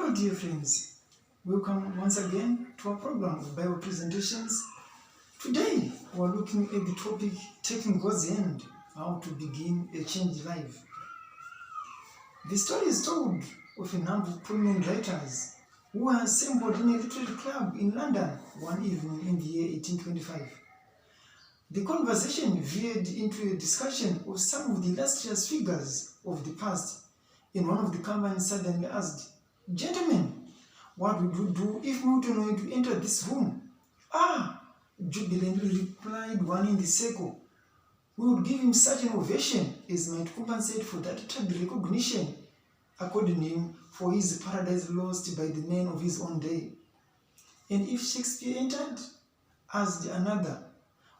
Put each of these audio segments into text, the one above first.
Hello dear friends, welcome once again to our program of Bible presentations. Today we are looking at the topic taking God's hand, how to begin a changed life. The story is told of a number of prominent writers who were assembled in a literary club in London one evening in the year 1825. The conversation veered into a discussion of some of the illustrious figures of the past, and one of the company suddenly asked, "Gentlemen, what would you do if Milton were to enter this room?" "Ah," jubilantly replied one in the circle, "we would give him such an ovation as might compensate for that terrible recognition accorded him for his paradise lost by the men of his own day." "And if Shakespeare entered?" asked another.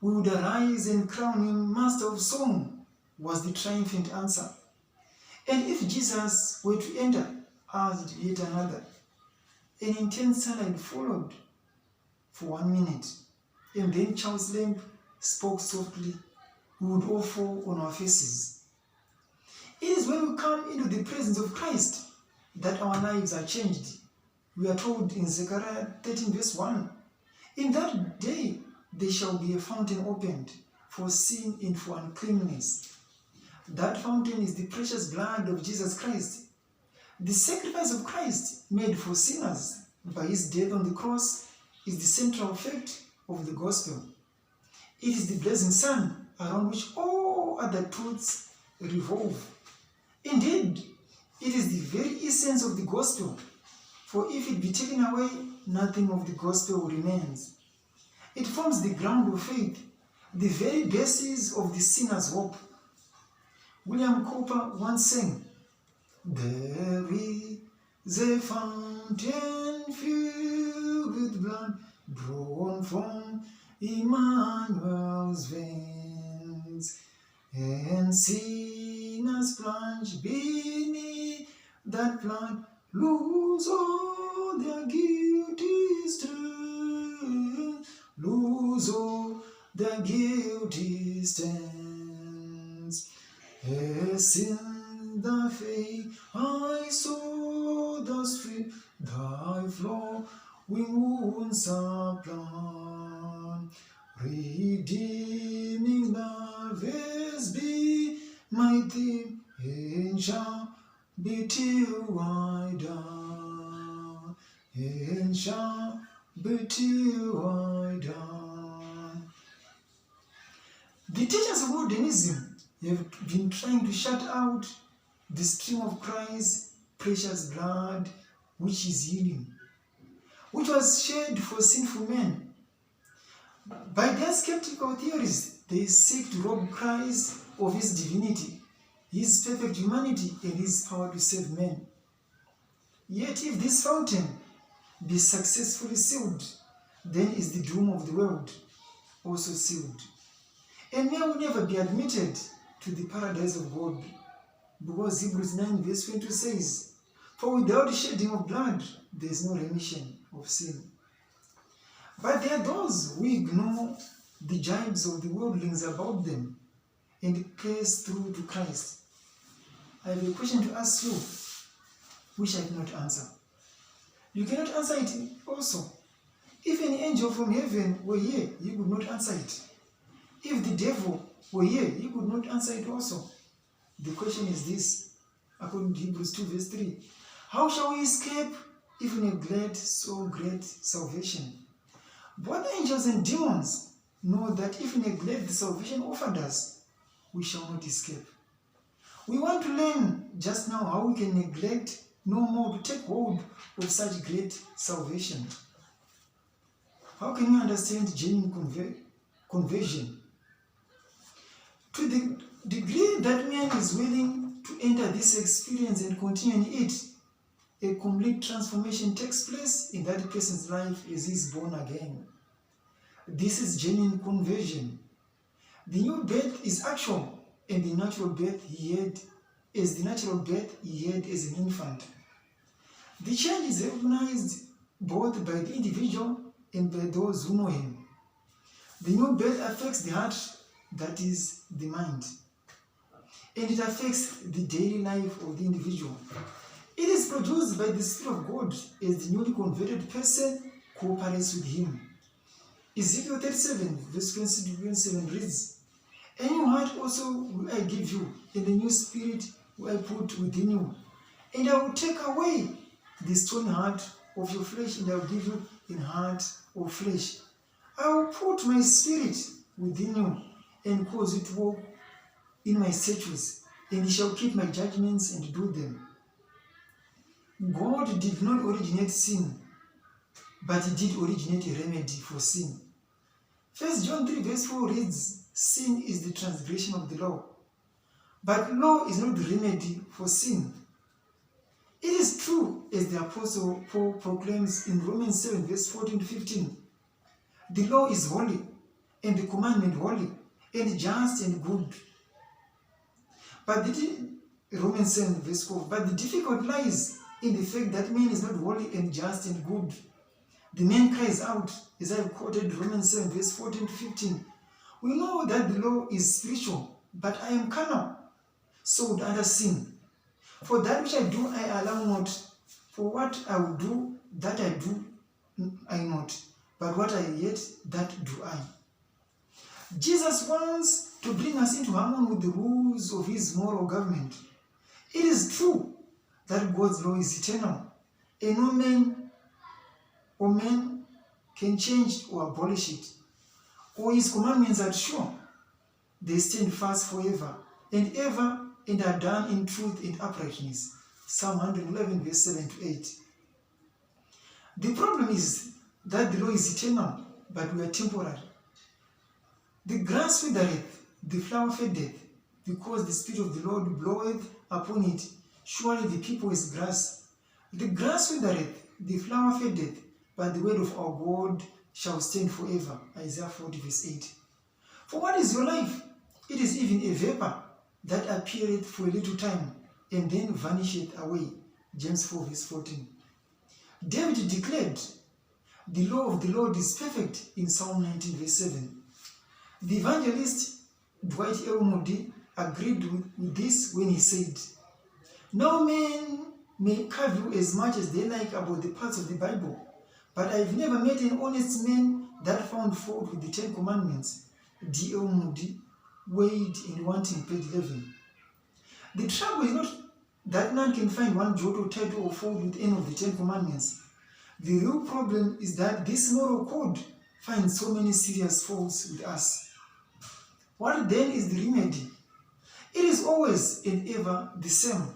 "We would arise and crown him master of song," was the triumphant answer. "And if Jesus were to enter?" asked yet another. An intense silence followed for 1 minute, and then Charles Lamb spoke softly. "We would all fall on our faces." It is when we come into the presence of Christ that our lives are changed. We are told in Zechariah 13 verse 1, "In that day there shall be a fountain opened for sin and for uncleanness." That fountain is the precious blood of Jesus Christ. The sacrifice of Christ made for sinners by his death on the cross is the central fact of the gospel. It is the blazing sun around which all other truths revolve. Indeed, it is the very essence of the gospel, for if it be taken away, nothing of the gospel remains. It forms the ground of faith, the very basis of the sinner's hope. William Cowper once sang, "There is a fountain filled with blood drawn from Emmanuel's veins, and sinners plunge beneath that flood, lose all their guilty stains, lose all their guilty stains. As in the faith I saw the stream, thy flowing wounds supply, redeeming love has been my theme, and shall be till I die, and shall be till I die." The teachers of modernism have been trying to shut out the stream of Christ's precious blood, which is healing, which was shed for sinful men. By their skeptical theories, they seek to rob Christ of his divinity, his perfect humanity, and his power to save men. Yet if this fountain be successfully sealed, then is the doom of the world also sealed, and man will never be admitted to the paradise of God, because Hebrews 9 verse 20 says, "For without shedding of blood, there is no remission of sin." But there are those who ignore the gibes of the worldlings about them and press through to Christ. I have a question to ask you, which I cannot answer. You cannot answer it also. If an angel from heaven were here, you could not answer it. If the devil were here, he could not answer it also. The question is this, according to Hebrews 2 verse 3, "How shall we escape if we neglect so great salvation?" Both angels and demons know that if we neglect the salvation offered us, we shall not escape. We want to learn just now how we can neglect no more to take hold of such great salvation. How can you understand genuine conversion? To the degree that man is willing to enter this experience and continue in it, a complete transformation takes place in that person's life as he is born again. This is genuine conversion. The new birth is actual, and the natural birth he had as an infant. The change is recognized both by the individual and by those who know him. The new birth affects the heart, that is the mind, and it affects the daily life of the individual. It is produced by the Spirit of God as the newly converted person cooperates with Him. Ezekiel 37, verse 27 reads, "A new heart also will I give you, and a new spirit will I put within you. And I will take away the stone heart of your flesh, and I will give you a heart of flesh. I will put my spirit within you, and cause you to walk in my statutes, and you shall keep my judgments and do them." God did not originate sin, but He did originate a remedy for sin. 1 John 3 verse 4 reads, "Sin is the transgression of the law." But law is not the remedy for sin. It is true, as the Apostle Paul proclaims in Romans 7 verse 14 to 15, "The law is holy, and the commandment holy, and just and good." But Romans 7 verse 4, "But the difficult lies in the fact that man is not holy and just and good. The man cries out," as I have quoted Romans 7 verse 14 to 15, "We know that the law is spiritual, but I am carnal, sold under sin. For that which I do, I allow not. For what I will do, that I do I not. But what I hate, that do I." Jesus wants to bring us into harmony with the rules of His moral government. It is true that God's law is eternal, and no man or man can change or abolish it. Or His commandments are sure. They stand fast forever and ever, and are done in truth and uprightness. Psalm 111 verse 7 to 8. The problem is that the law is eternal, but we are temporary. The grass withereth, the flower fadeth, because the Spirit of the Lord bloweth upon it. Surely the people is grass. The grass withereth, the flower fadeth, but the word of our God shall stand forever. Isaiah 40 verse 8. For what is your life? It is even a vapor that appeareth for a little time, and then vanisheth away. James 4 verse 14. David declared, "The law of the Lord is perfect," in Psalm 19 verse 7. The evangelist Dwight L. Moody agreed with this when he said, "No men may carve you as much as they like about the parts of the Bible, but I've never met an honest man that found fault with the Ten Commandments." D. L. Moody, Weighed and Wanting, page 11. The trouble is not that none can find one jot or title or fault with any of the Ten Commandments. The real problem is that this moral code finds so many serious faults with us. What then is the remedy? It is always and ever the same.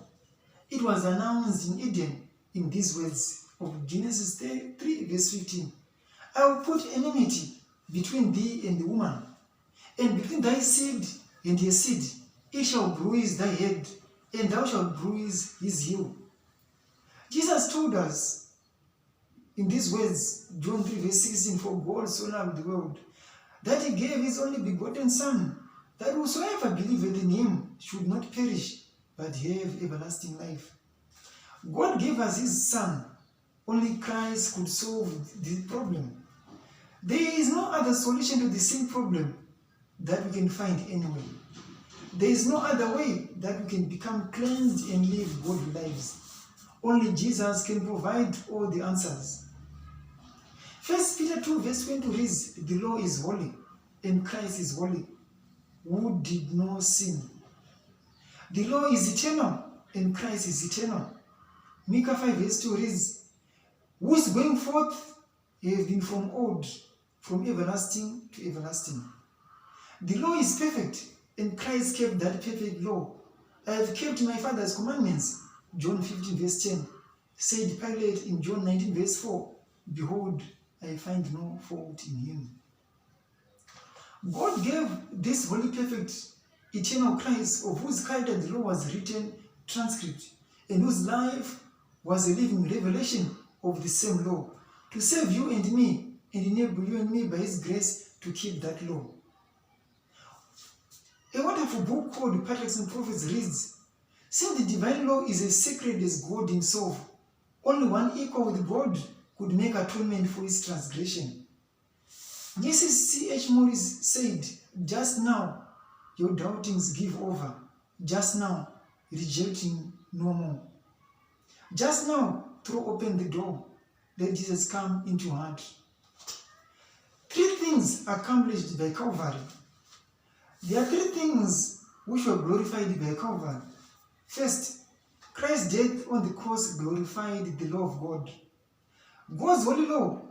It was announced in Eden in these words of Genesis 3 verse 15. "I will put enmity between thee and the woman, and between thy seed and her seed. It shall bruise thy head, and thou shalt bruise his heel." Jesus told us in these words, John 3 verse 16, "For God so loved the world, that He gave His only begotten Son, that whosoever believeth in Him should not perish, but have everlasting life." God gave us His Son. Only Christ could solve the problem. There is no other solution to the sin problem that we can find anywhere. There is no other way that we can become cleansed and live godly lives. Only Jesus can provide all the answers. 1 Peter 2 verse 20 reads, "The law is holy, and Christ is holy, who did no sin." The law is eternal, and Christ is eternal. Micah 5 verse 2 reads, "Whose going forth have been from old, from everlasting to everlasting." The law is perfect, and Christ kept that perfect law. "I have kept my Father's commandments," John 15 verse 10, said Pilate in John 19 verse 4. "Behold, I find no fault in Him." God gave this holy, perfect, eternal Christ, of whose character the law was written transcript, and whose life was a living revelation of the same law, to save you and me, and enable you and me by His grace to keep that law. A wonderful book called Patriarchs and Prophets reads, "Since the divine law is as sacred as God Himself, only one equal with God could make atonement for His transgression." Mrs. C.H. Morris said, "Just now, your doubtings give over. Just now, rejecting no more." Just now, throw open the door. Let Jesus come into your heart. 3 things accomplished by Calvary. There are 3 things which were glorified by Calvary. First, Christ's death on the cross glorified the law of God. God's holy law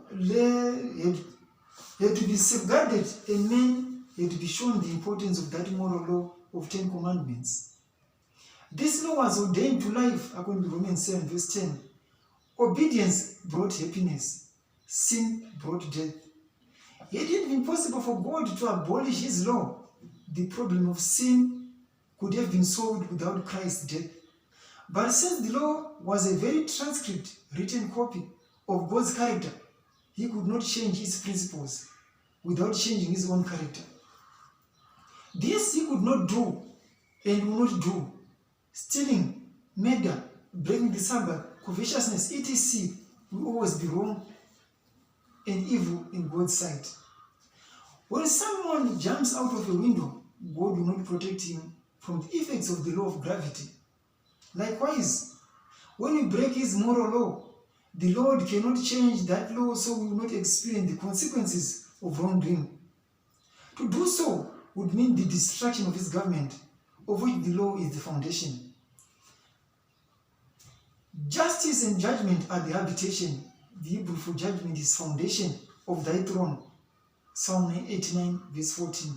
had to be safeguarded, and men had to be shown the importance of that moral law of 10 commandments. This law was ordained to life, according to Romans 7 verse 10. Obedience brought happiness. Sin brought death. It had been possible for God to abolish his law. The problem of sin could have been solved without Christ's death. But since the law was a very transcript, written copy of God's character, he could not change his principles without changing his own character. This he could not do and will not do. Stealing, murder, breaking the Sabbath, covetousness, etc. will always be wrong and evil in God's sight. When someone jumps out of a window, God will not protect him from the effects of the law of gravity. Likewise, when we break his moral law, the Lord cannot change that law, so we will not experience the consequences of wrongdoing. To do so would mean the destruction of his government, of which the law is the foundation. Justice and judgment are the habitation. The Hebrew for judgment is foundation of thy throne. Psalm 89 verse 14.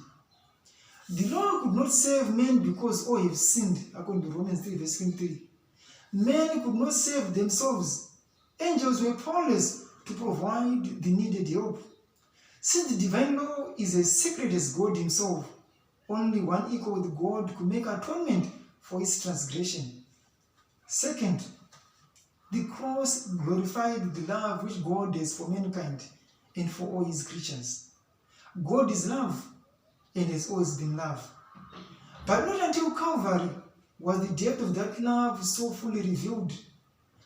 The law could not save men because all have sinned, according to Romans 3 verse 23. Men could not save themselves. Angels were powerless to provide the needed help. Since the divine law is as sacred as God himself, only one equal with God could make atonement for his transgression. Second, the cross glorified the love which God has for mankind and for all his creatures. God is love and has always been love. But not until Calvary was the depth of that love so fully revealed.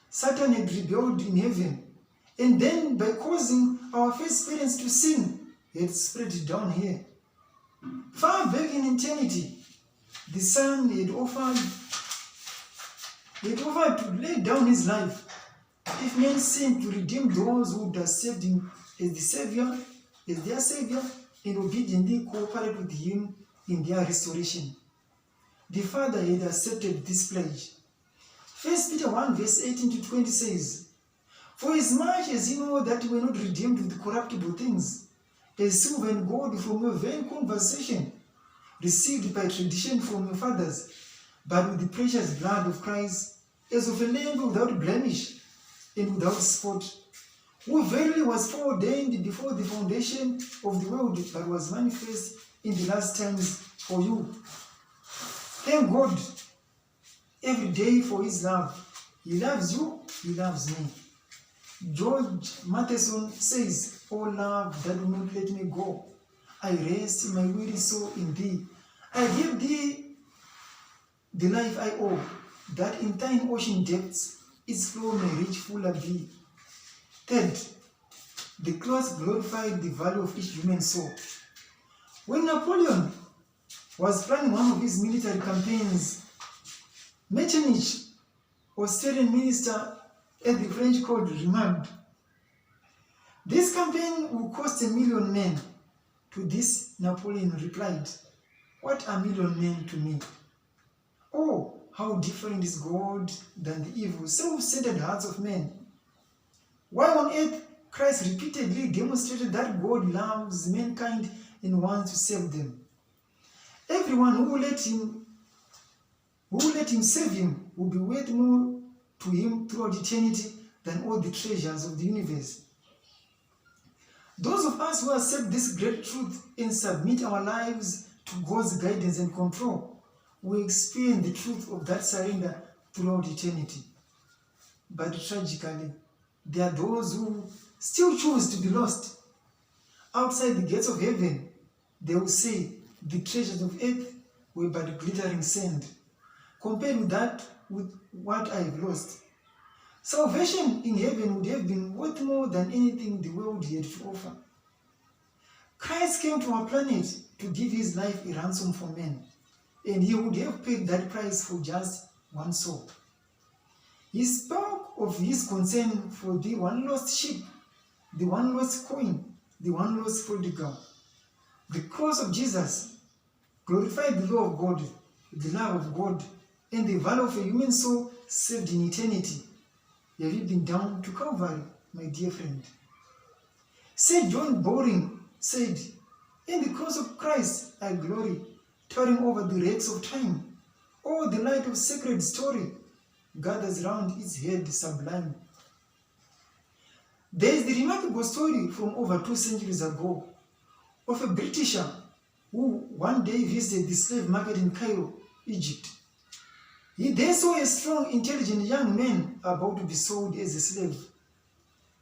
Satan had rebelled in heaven, and then by causing our first parents to sin, he had spread it down here. Far back in eternity, the Son had offered to lay down his life if men sinned, to redeem those who would accept him as the Savior, as their Savior, and obediently cooperate with him in their restoration. The Father had accepted this pledge. 1 Peter 1 verse 18 to 20 says, "For as much as you know that you were not redeemed with corruptible things, as silver and gold from your vain conversation, received by tradition from your fathers, but with the precious blood of Christ, as of a lamb without blemish and without spot, who verily was foreordained before the foundation of the world, but was manifest in the last times for you." Thank God every day for his love. He loves you, he loves me. George Matheson says, "O love that will not let me go, I rest my weary soul in thee. I give thee the life I owe, that in thine ocean depths its flow may reach fuller be." Third, the cross glorified the value of each human soul. When Napoleon was planning one of his military campaigns, Metternich, Austrian minister at the French court, remarked, "This campaign will cost 1,000,000 men." To this, Napoleon replied, "What are 1,000,000 men to me? Oh, how different is God than the evil, self-centered hearts of men." While on earth, Christ repeatedly demonstrated that God loves mankind and wants to save them. Everyone who will let him save him will be worth more to him throughout eternity than all the treasures of the universe. Those of us who accept this great truth and submit our lives to God's guidance and control will experience the truth of that surrender throughout eternity. But tragically, there are those who still choose to be lost. Outside the gates of heaven, they will say, "The treasures of earth were but glittering sand, compared with what I have lost." Salvation in heaven would have been worth more than anything the world had to offer. Christ came to our planet to give his life a ransom for men, and he would have paid that price for just one soul. He spoke of his concern for the one lost sheep, the one lost coin, the one lost prodigal. The cross of Jesus glorified the law of God, the love of God, and the value of a human soul saved in eternity. Have you been down to Calvary, my dear friend? St. John Bowring said, "In the cross of Christ I glory, towering over the wrecks of time. Oh, the light of sacred story gathers round its head sublime." There is the remarkable story from over 2 centuries ago of a Britisher who one day visited the slave market in Cairo, Egypt. He there saw a strong, intelligent young man about to be sold as a slave.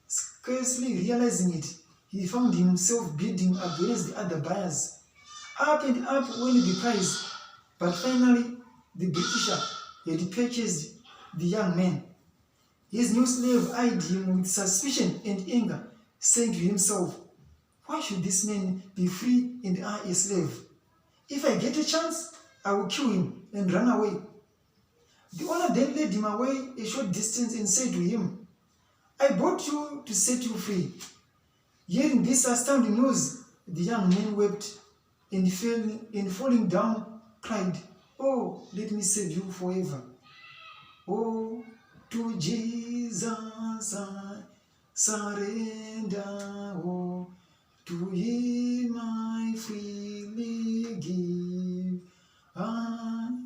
Scarcely realizing it, he found himself bidding against the other buyers. Up and up went the price, but finally the Britisher had purchased the young man. His new slave eyed him with suspicion and anger, saying to himself, "Why should this man be free and I a slave? If I get a chance, I will kill him and run away." The owner then led him away a short distance and said to him, "I bought you to set you free." Hearing this astounding news, the young man wept and falling down, cried, "Oh, let me save you forever. Oh, to Jesus I surrender. Oh, to him I freely give.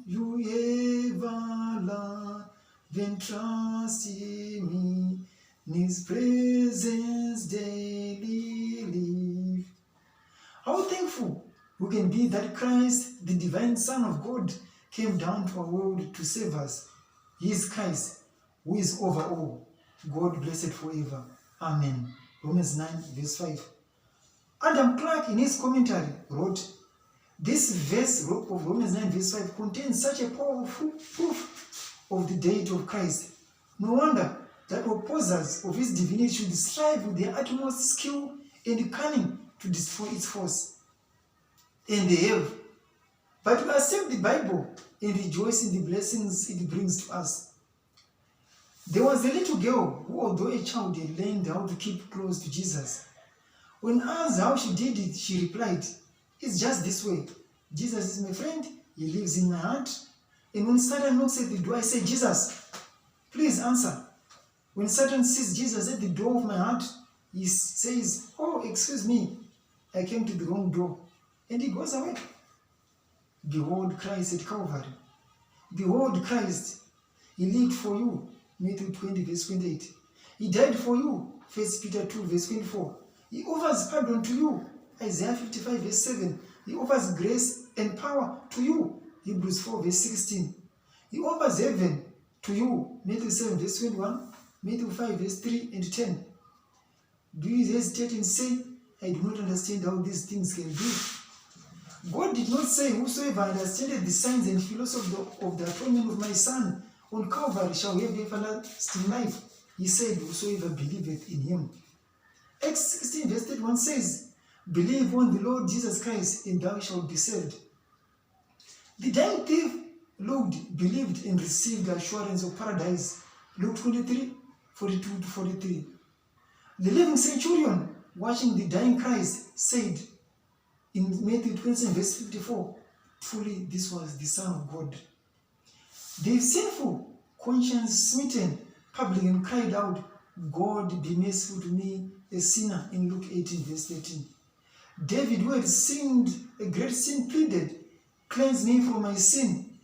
You ever love and trust in me, in his presence daily live. How thankful we can be that Christ, the divine Son of God, came down to our world to save us. He is Christ, who is over all. God blessed forever. Amen. Romans 9, verse 5. Adam Clarke, in his commentary, wrote, "This verse of Romans 9, verse 5 contains such a powerful proof of the deity of Christ. No wonder that opposers of his divinity should strive with their utmost skill and cunning to destroy its force. And they have. But we accept the Bible and rejoice in the blessings it brings to us." There was a little girl who, although a child, had learned how to keep close to Jesus. When asked how she did it, she replied, "It's just this way. Jesus is my friend, he lives in my heart. And when Satan knocks at the door, I say, 'Jesus, please answer.' When Satan sees Jesus at the door of my heart, he says, 'Oh, excuse me, I came to the wrong door.' And he goes away." Behold Christ at Calvary. Behold Christ. He lived for you. Matthew 20, verse 28. He died for you. 1 Peter 2, verse 24. He offers pardon to you. Isaiah 55, verse 7. He offers grace and power to you. Hebrews 4, verse 16. He offers heaven to you. Matthew 7, verse 21. Matthew 5, verse 3 and 10. Do you hesitate and say, "I do not understand how these things can be"? God did not say, "Whosoever understandeth the signs and philosophy of the atonement of my Son on Calvary shall have everlasting life." He said, "Whosoever believeth in him." Acts 16, verse 31 says, "Believe on the Lord Jesus Christ, and thou shalt be saved." The dying thief looked, believed, and received the assurance of paradise. Luke 23, 42 to 43. The living centurion, watching the dying Christ, said in Matthew 27, verse 54, "Truly this was the Son of God." The sinful, conscience-smitten publican cried out, "God, be merciful to me, a sinner," in Luke 18, verse 13. David, who had sinned a great sin, pleaded, "Cleanse me from my sin,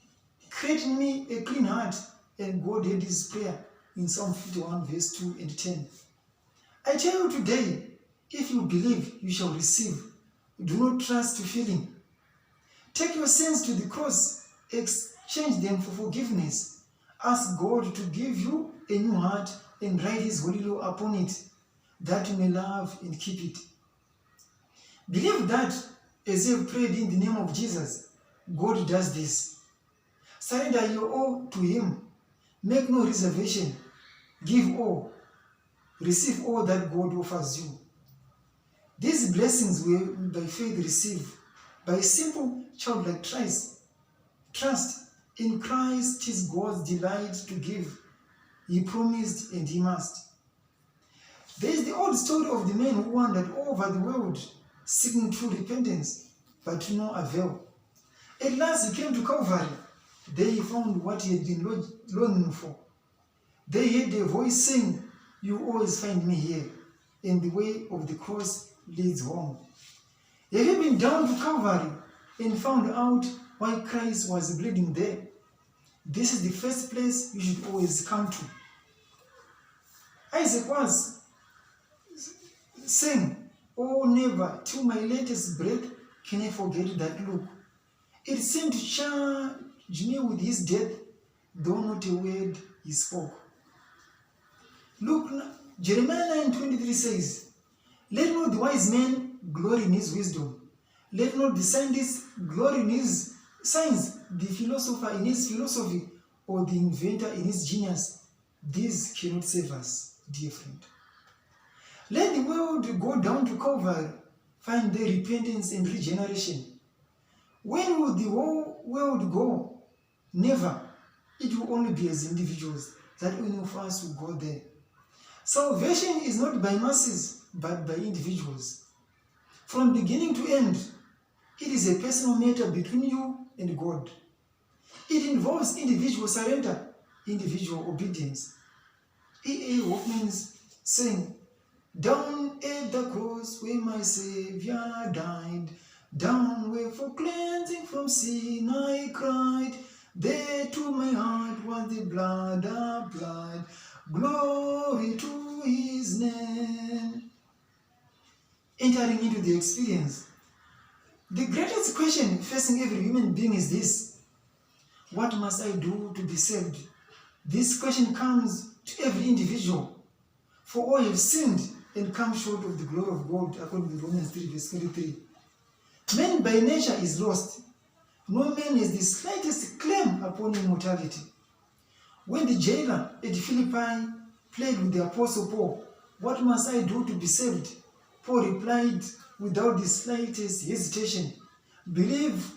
create in me a clean heart," and God heard his prayer in Psalm 51, verse 2 and 10. I tell you today, if you believe, you shall receive. Do not trust to feeling. Take your sins to the cross, exchange them for forgiveness. Ask God to give you a new heart and write his holy law upon it, that you may love and keep it. Believe that as you have prayed in the name of Jesus, God does this. Surrender your all to him. Make no reservation. Give all. Receive all that God offers you. These blessings we by faith receive by simple childlike trust. Trust in Christ is God's delight to give. He promised and he must. There is the old story of the man who wandered over the world seeking true repentance, but to no avail. At last he came to Calvary. There he found what he had been longing for. There he heard a voice saying, "You always find me here, and the way of the cross leads home." Have you been down to Calvary and found out why Christ was bleeding there? This is the first place you should always come to. Isaac was saying, "Oh, never, till my latest breath, can I forget that look. It seemed to charge me with his death, though not a word he spoke." Look, Jeremiah 9:23 says, "Let not the wise man glory in his wisdom. Let not the scientist glory in his science, the philosopher in his philosophy, or the inventor in his genius. These cannot save us, dear friend." Let the world go down to Calvary, find their repentance and regeneration. When will the whole world go? Never. It will only be as individuals that any of us will go there. Salvation is not by masses, but by individuals. From beginning to end, it is a personal matter between you and God. It involves individual surrender, individual obedience. E.A. Hoffman's saying, "Down at the cross where my Savior died, down where for cleansing from sin I cried, there to my heart was the blood applied, glory to his name." Entering into the experience, the greatest question facing every human being is this: what must I do to be saved? This question comes to every individual. For all have sinned and come short of the glory of God, according to Romans 3 verse 23. Man by nature is lost. No man has the slightest claim upon immortality. When the jailer at Philippi played with the Apostle Paul, "What must I do to be saved?" Paul replied without the slightest hesitation, "Believe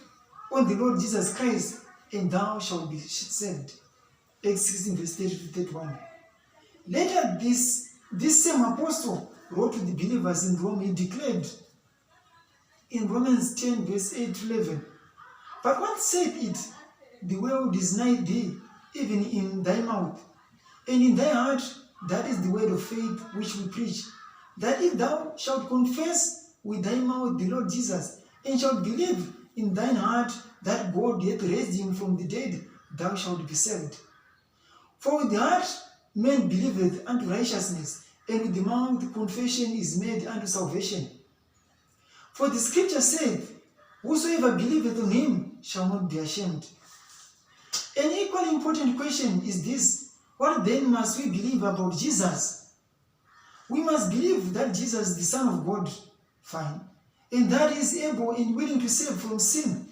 on the Lord Jesus Christ, and thou shalt be saved." Acts 16 verse 30 to 31. Later, this same apostle wrote to the believers in Rome. He declared in Romans 10 verse 8 to 11, "But what saith it? The world is nigh thee, even in thy mouth, and in thy heart. That is the word of faith which we preach, that if thou shalt confess with thy mouth the Lord Jesus, and shalt believe in thine heart that God hath raised him from the dead, thou shalt be saved. For with the heart man believeth unto righteousness, and with the mouth confession is made unto salvation. For the scripture saith, Whosoever believeth on him shall not be ashamed." An equally important question is this: what then must we believe about Jesus? We must believe that Jesus is the Son of God, fine, and that he is able and willing to save from sin,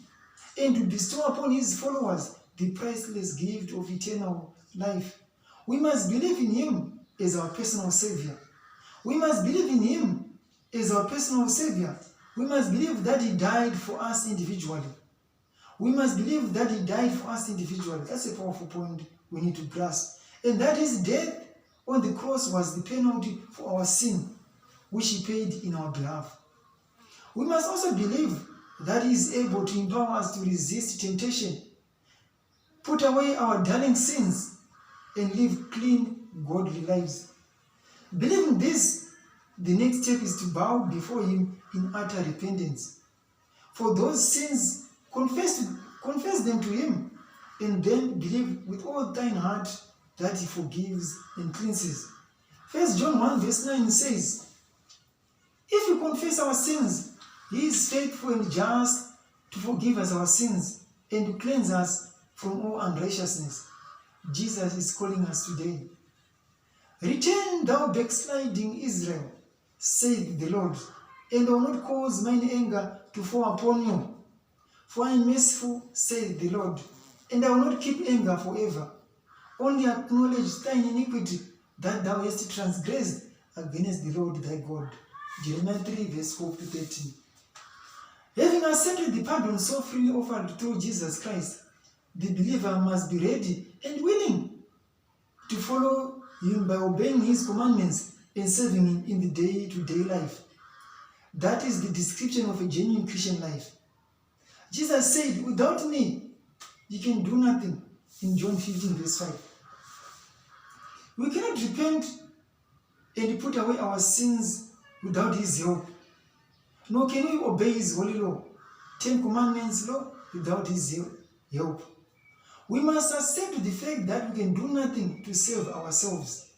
and to bestow upon his followers the priceless gift of eternal life. We must believe in him as our personal Savior. We must believe in him as our personal Savior. We must believe that he died for us individually. We must believe that he died for us individually. That's a powerful point we need to grasp. And that his death on the cross was the penalty for our sin, which he paid in our behalf. We must also believe that he is able to empower us to resist temptation, put away our darling sins, and live clean, godly lives. Believing this, the next step is to bow before him in utter repentance. For those sins, confess them to him, and then believe with all thine heart that he forgives and cleanses. 1 John 1 verse 9 says, "If we confess our sins, he is faithful and just to forgive us our sins and to cleanse us from all unrighteousness." Jesus is calling us today. "Return, thou backsliding Israel, saith the Lord, and I will not cause mine anger to fall upon you. For I am merciful, saith the Lord, and I will not keep anger forever. Only acknowledge thine iniquity, that thou hast transgressed against the Lord thy God." Jeremiah 3 verse 12 to 13. Having accepted the pardon so freely offered through Jesus Christ, the believer must be ready and willing to follow him by obeying his commandments and serving him in the day-to-day life. That is the description of a genuine Christian life. Jesus said, without me, you can do nothing, in John 15 verse 5. We cannot repent and put away our sins without his help. Nor can we obey his holy law, 10 commandments law, without his help. We must accept the fact that we can do nothing to save ourselves.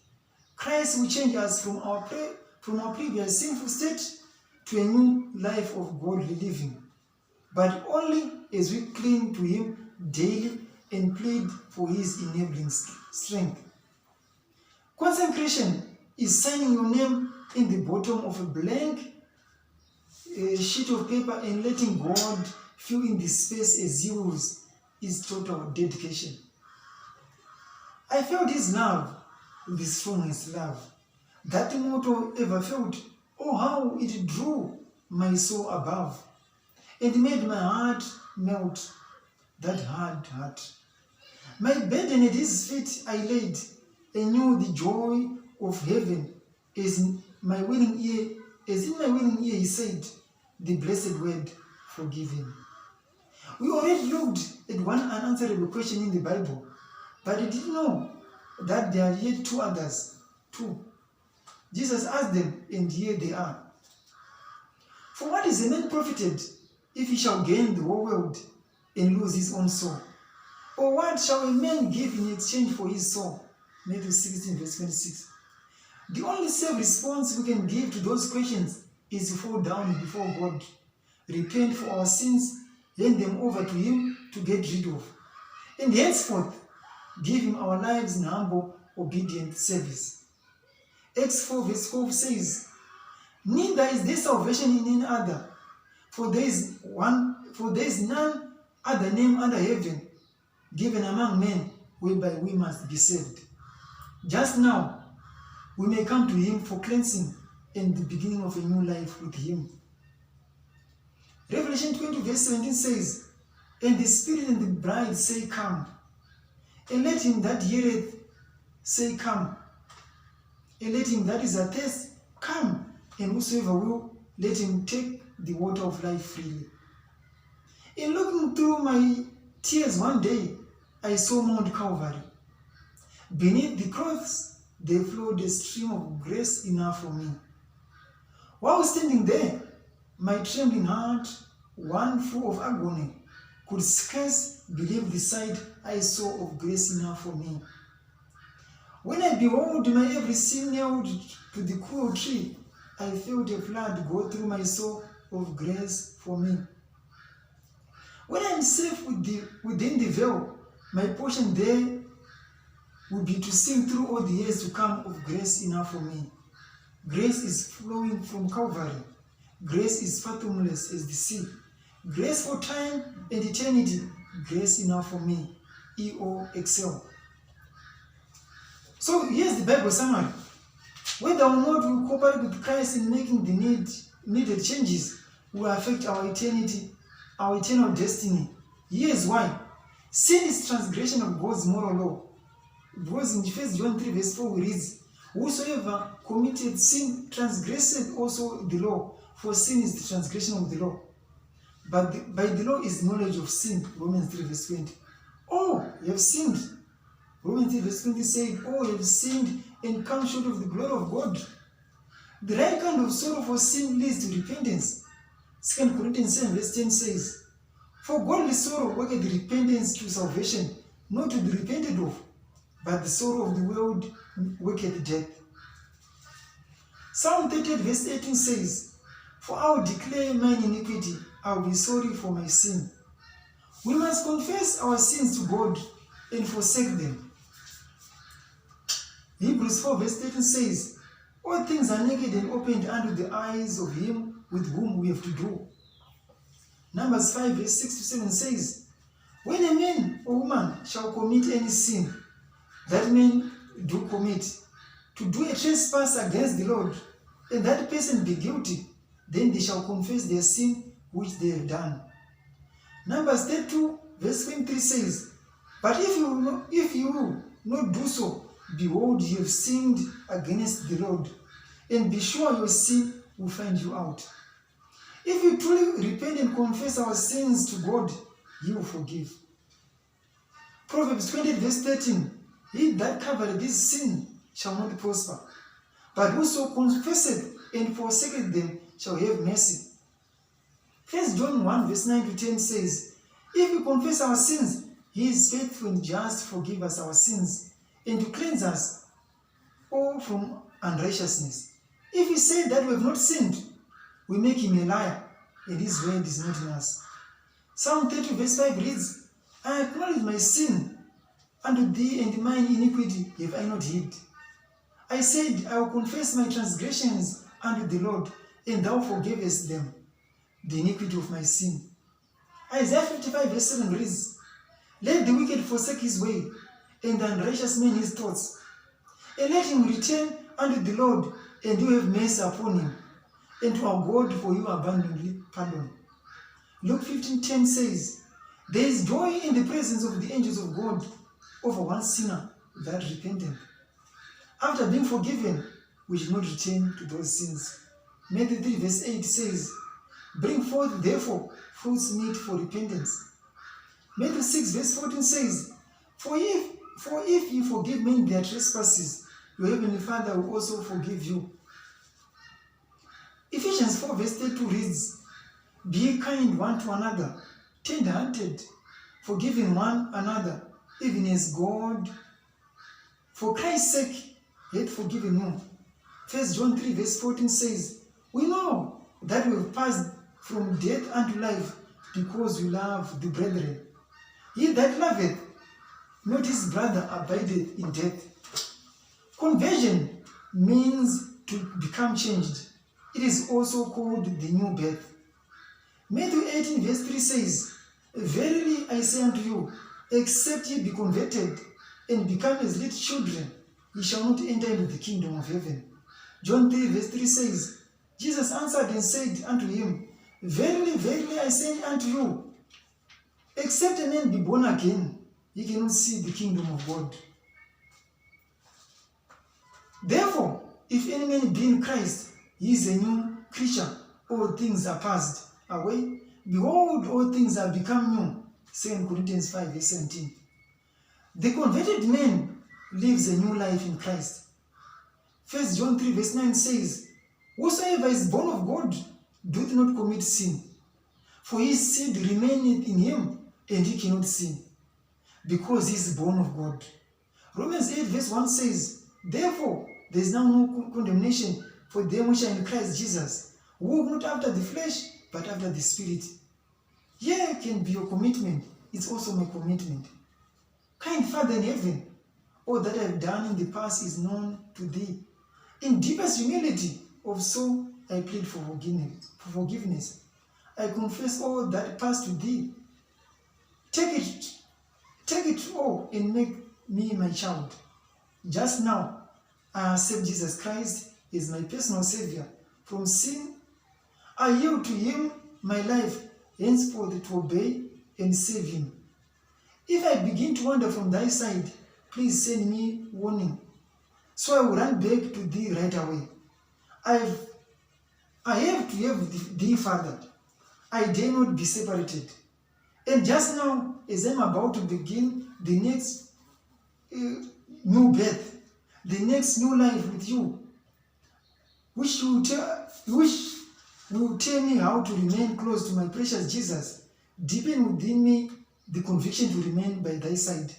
Christ will change us from our previous sinful state to a new life of godly living, but only as we cling to him daily and plead for his enabling strength. Consecration is signing your name in the bottom of a blank sheet of paper and letting God fill in the space as he wills, is total dedication. I felt his love, the strongest love that mortal ever felt. Oh, how it drew my soul above and made my heart melt, that hard heart. My burden at his feet I laid, and knew the joy of heaven as in my willing ear he said the blessed word, forgiven. We already looked at one unanswerable question in the Bible, but I didn't know that there are yet two others. Jesus asked them, and here they are. For what is a man profited if he shall gain the whole world and lose his own soul? Or what shall a man give in exchange for his soul? Matthew 16 verse 26. The only safe response we can give to those questions is to fall down before God, repent for our sins, hand them over to him to get rid of, and henceforth give him our lives in humble, obedient service. Acts 4 verse 12 says, neither is there salvation in any other, for there is none other name under heaven given among men whereby we must be saved. Just now, we may come to him for cleansing and the beginning of a new life with him. Revelation 20 verse 17 says, and the Spirit and the bride say, come. And let him that heareth say, come. And let him that is athirst come. And whosoever will, let him take the water of life freely. In looking through my tears one day, I saw Mount Calvary. Beneath the cross, there flowed a stream of grace enough for me. While standing there, my trembling heart, one full of agony, could scarce believe the sight I saw of grace enough for me. When I behold my every sin nailed to the cruel tree, I felt a flood go through my soul of grace for me. When I am safe within the veil, my portion there will be to sing through all the years to come of grace enough for me. Grace is flowing from Calvary. Grace is fathomless as the sea. Grace for time and eternity. Grace enough for me. EOXL. So here's the Bible summary. Whether or not we cooperate with Christ in making the needed changes will affect our eternity, our eternal destiny. Here's why. Sin is transgression of God's moral law. Because in 1 John 3 verse 4 we read, whosoever committed sin transgressed also the law, for sin is the transgression of the law. But by the law is knowledge of sin, Romans 3 verse 20. Oh, you have sinned. Romans 3 verse 20 said, oh, you have sinned and come short of the glory of God. The right kind of sorrow for sin leads to repentance. 2 Corinthians 7 verse 10 says, for godly sorrow worketh repentance to salvation, not to be repented of, but the sorrow of the world worketh death. Psalm 38 verse 18 says, for I will declare mine iniquity, I will be sorry for my sin. We must confess our sins to God and forsake them. Hebrews 4 verse 13 says, all things are naked and opened unto the eyes of him with whom we have to do. Numbers 5 verse 6 to 7 says, when a man or woman shall commit any sin, that man do commit, to do a trespass against the Lord, and that person be guilty, then they shall confess their sin which they have done. Numbers 32 verse 23 says, but if you will not do so, behold, you have sinned against the Lord, and be sure your sin will find you out. If we truly repent and confess our sins to God, He will forgive. Proverbs 20 verse 13, he that covereth this sin shall not prosper, but whoso confesseth and forsaketh them shall have mercy. 1 John 1 verse 9 to 10 says, if we confess our sins, He is faithful and just to forgive us our sins and to cleanse us all from unrighteousness. If we say that we have not sinned, we make Him a liar, and His word is not in us. Psalm 30 verse 5 reads, I acknowledge my sin unto Thee, and mine iniquity have I not hid. I said, I will confess my transgressions unto the Lord, and Thou forgavest them, the iniquity of my sin. Isaiah 55 verse 7 reads, let the wicked forsake his way, and the unrighteous man his thoughts. And let him return unto the Lord, and You have mercy upon him, and to our God, for You abundantly pardon. Luke 15:10 says, there is joy in the presence of the angels of God over one sinner that repenteth. After being forgiven, we should not return to those sins. Matthew 3 verse 8 says, bring forth therefore fruits meet for repentance. Matthew 6 verse 14 says, For if you forgive men their trespasses, your heavenly Father will also forgive you. Ephesians 4 verse 32 reads, be ye kind one to another, tender-hearted, forgiving one another, even as God, for Christ's sake, hath forgiven you. 1 John 3 verse 14 says, we know that we have passed from death unto life, because we love the brethren. He that loveth not his brother abideth in death. Conversion means to become changed. It is also called the new birth. Matthew 18 verse 3 says, verily I say unto you, except ye be converted and become as little children, ye shall not enter into the kingdom of heaven. John 3 verse 3 says, Jesus answered and said unto him, verily, verily I say unto you, except a man be born again, he cannot see the kingdom of God. Therefore, if any man be in Christ, he is a new creature. All things are passed away. Behold, all things are become new. 2 Corinthians 5 verse 17. The converted man lives a new life in Christ. 1 John 3 verse 9 says, whosoever is born of God doth not commit sin, for his seed remaineth in him, and he cannot sin, because he is born of God. Romans 8 verse 1 says, therefore there is now no condemnation for them which are in Christ Jesus, who walk not after the flesh, but after the Spirit. Here can be your commitment. It's also my commitment. Kind Father in heaven, all that I have done in the past is known to Thee. In deepest humility of soul, I plead for forgiveness. I confess all that past to Thee. Take it all and make me my child. Just now, I accept Jesus Christ as my personal Savior from sin. I yield to Him my life, henceforth to obey and save Him. If I begin to wander from Thy side, please send me warning, so I will run back to Thee right away. I have to have Thee, Father. I dare not be separated. And just now, as I'm about to begin the next new birth, the next new life with You, which will tell me how to remain close to my precious Jesus, deepen within me the conviction to remain by Thy side.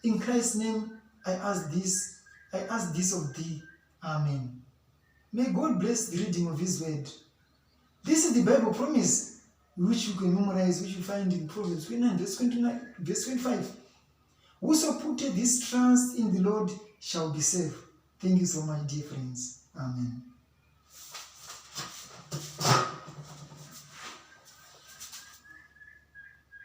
In Christ's name, I ask this of Thee. Amen. May God bless the reading of His word. This is the Bible promise, which you can memorize, which you find in Proverbs 29, verse 25. Whoso putteth his trust in the Lord shall be saved. Thank you so much, dear friends. Amen.